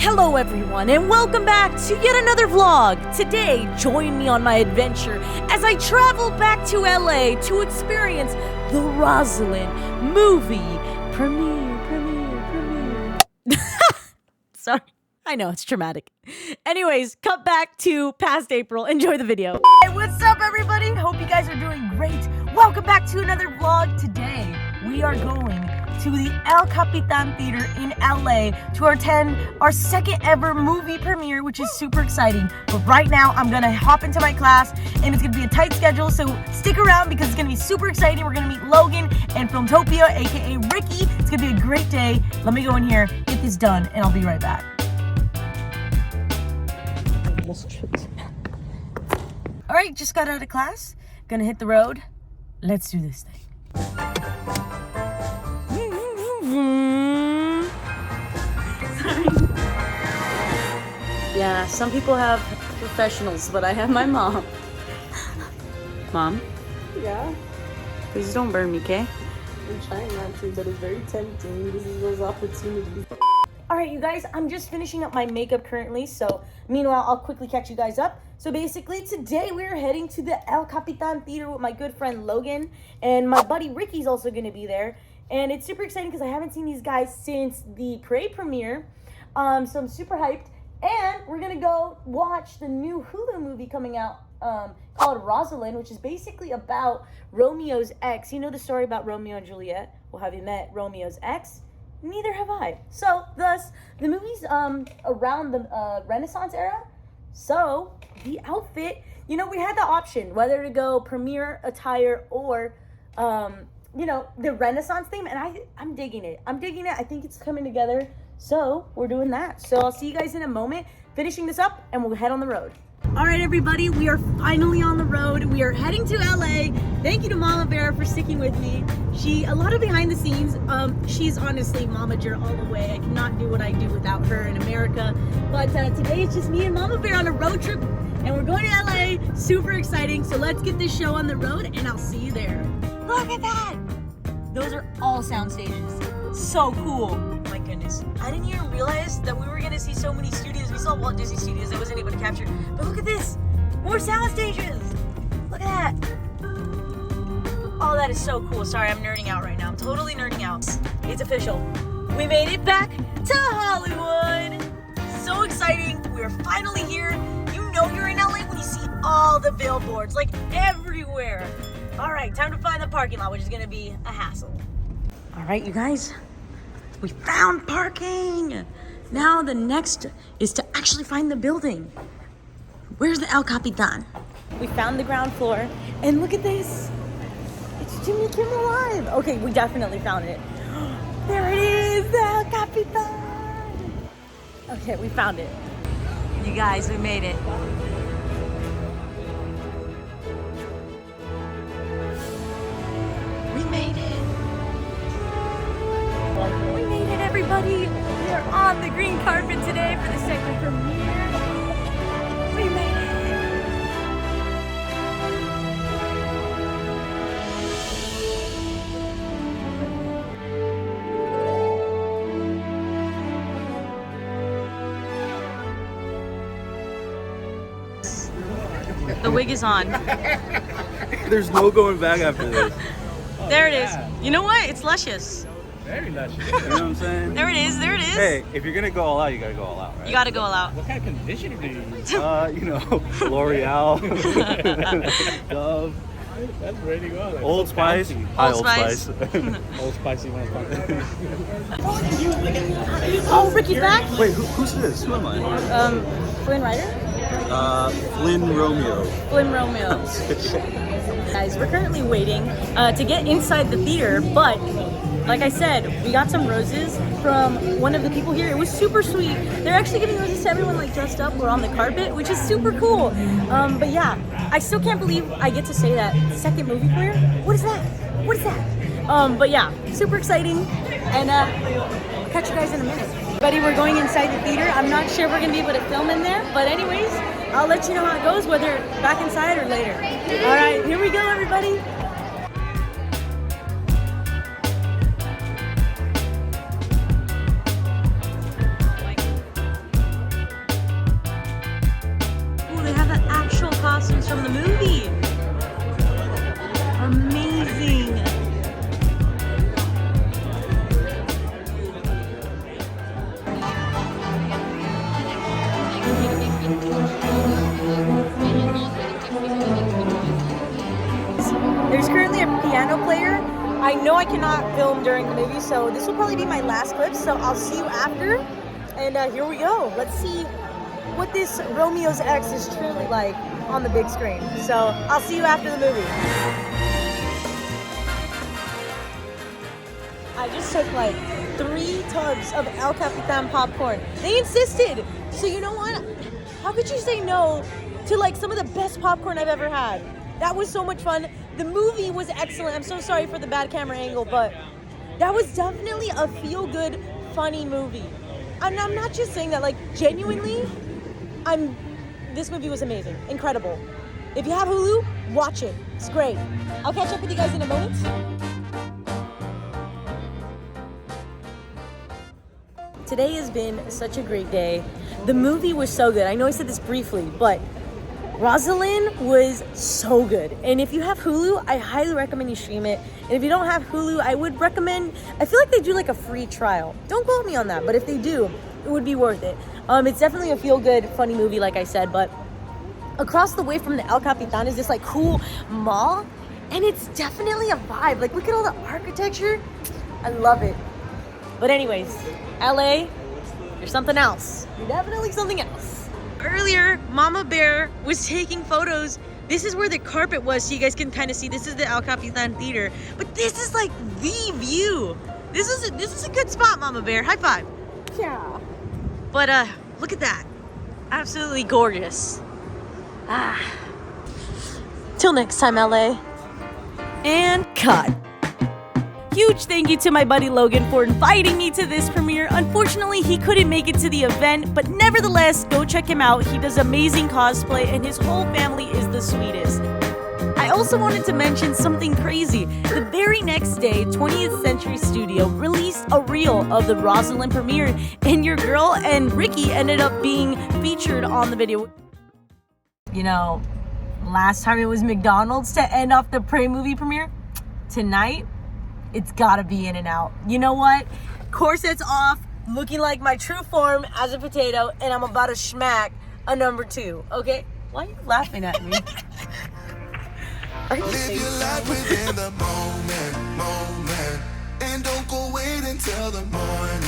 Hello everyone and welcome back to yet another vlog. Today, join me on my adventure as I travel back to LA to experience the Rosaline movie premiere. Sorry, I know it's traumatic. Anyways, cut back to past April. Enjoy the video. Hey, what's up everybody? Hope you guys are doing great. Welcome back to another vlog. Today, we are going to the Capitan Theater in LA to attend our second ever movie premiere, which is super exciting. But right now, I'm gonna hop into my class and it's gonna be a tight schedule, so stick around because it's gonna be super exciting. We're gonna meet Logan and Filmtopia, aka Ricky. It's gonna be a great day. Let me go in here, get this done, and I'll be right back. All right, just got out of class. Gonna hit the road. Let's do this thing. Yeah, some people have professionals, but I have my mom. Mom? Yeah? Please don't burn me, okay? I'm trying not to, but it's very tempting. This is those opportunities. Alright, you guys, I'm just finishing up my makeup currently, so meanwhile, I'll quickly catch you guys up. So basically, today we're heading to the El Capitan Theater with my good friend Logan, and my buddy Ricky's also going to be there. And it's super exciting because I haven't seen these guys since the parade premiere, so I'm super hyped. And we're going to go watch the new Hulu movie coming out called Rosaline, which is basically about Romeo's ex. You know the story about Romeo and Juliet? Well, have you met Romeo's ex? Neither have I. So, thus, the movie's around the Renaissance era. So, the outfit, you know, we had the option whether to go premiere attire or, you know, the Renaissance theme. And I'm digging it. I think it's coming together. So, we're doing that. So, I'll see you guys in a moment, finishing this up, and we'll head on the road. All right, everybody, we are finally on the road. We are heading to LA. Thank you to Mama Bear for sticking with me. A lot of behind the scenes, she's honestly momager all the way. I cannot do what I do without her in America. But today it's just me and Mama Bear on a road trip, and we're going to LA. Super exciting. So let's get this show on the road, and I'll see you there. Look at that. Those are all sound stages. So cool. My goodness. I didn't even realize that we were going to see so many studios. We saw Walt Disney Studios. I wasn't able to capture. But look at this. More sound stages. Look at that. Oh, that is so cool. Sorry, I'm nerding out right now. I'm totally nerding out. It's official. We made it back to Hollywood. So exciting. We're finally here. You know you're in LA when you see all the billboards, like everywhere. All right, time to find the parking lot, which is going to be a hassle. All right, you guys. We found parking. Now the next is to actually find the building. Where's the El Capitan? We found the ground floor, and look at this. It's Jimmy Kimmel Live. Okay, we definitely found it. There it is, the El Capitan. Okay, we found it. You guys, we made it. We made it. We made it, everybody. We are on the green carpet today for the second premiere. We made it. The wig is on. There's no going back after this. There it is. You know what? It's luscious. Very luscious. You know what I'm saying? There it is. There it is. Hey, if you're gonna go all out, you gotta go all out, right? You gotta go all out. What kind of conditioner do you use? You know, L'Oreal, Dove, That's ready to go. Like, Old so Spice. bouncy. Hi, Old Old Spice. Spice. Old Spicy one. Oh, Ricky's back. Wait, who's this? Who am I? Flynn Ryder? Flynn Romeo. Flynn Romeo. Guys, we're currently waiting to get inside the theater, but like I said, we got some roses from one of the people here. It was super sweet. They're actually giving roses to everyone like dressed up or on the carpet, which is super cool. But yeah, I still can't believe I get to say that second movie premiere. What is that? What is that? But yeah, super exciting. And I'll catch you guys in a minute. Buddy, we're going inside the theater. I'm not sure we're gonna be able to film in there, but anyways, I'll let you know how it goes, whether back inside or later. All right, here we go, everybody. I know I cannot film during the movie, so this will probably be my last clip. So I'll see you after. And here we go. Let's see what this Romeo's X is truly like on the big screen. So I'll see you after the movie. I just took like 3 tubs of El Capitan popcorn. They insisted. So you know what? How could you say no to like some of the best popcorn I've ever had? That was so much fun. The movie was excellent. I'm so sorry for the bad camera angle, but that was definitely a feel-good, funny movie. And I'm not just saying that, like, genuinely, this movie was amazing, incredible. If you have Hulu, watch it. It's great. I'll catch up with you guys in a moment. Today has been such a great day. The movie was so good. I know I said this briefly, but Rosaline was so good. And if you have Hulu, I highly recommend you stream it. And if you don't have Hulu, I would recommend, I feel like they do like a free trial. Don't quote me on that, but if they do, it would be worth it. It's definitely a feel-good, funny movie, like I said, but across the way from the El Capitan is this like cool mall, and it's definitely a vibe. Like, look at all the architecture. I love it. But anyways, LA, you're something else. You're definitely something else. Earlier, Mama Bear was taking photos. This is where the carpet was, so you guys can kind of see. This is the El Capitan Theater. But this is like the view. This is a good spot, Mama Bear. High five. Yeah. But look at that. Absolutely gorgeous. Till next time, LA. And cut. Huge thank you to my buddy Logan for inviting me to this premiere. Unfortunately, he couldn't make it to the event, but nevertheless, go check him out. He does amazing cosplay and his whole family is the sweetest. I also wanted to mention something crazy. The very next day, 20th Century Studio released a reel of the Rosaline premiere, and your girl and Ricky ended up being featured on the video. You know, last time it was McDonald's to end off the movie premiere. Tonight, it's gotta be In-N-Out. You know what? Corset's off, looking like my true form as a potato, and I'm about to smack a number 2, okay? Why are you laughing at me? Live your life within the moment, and don't go wait until the morning.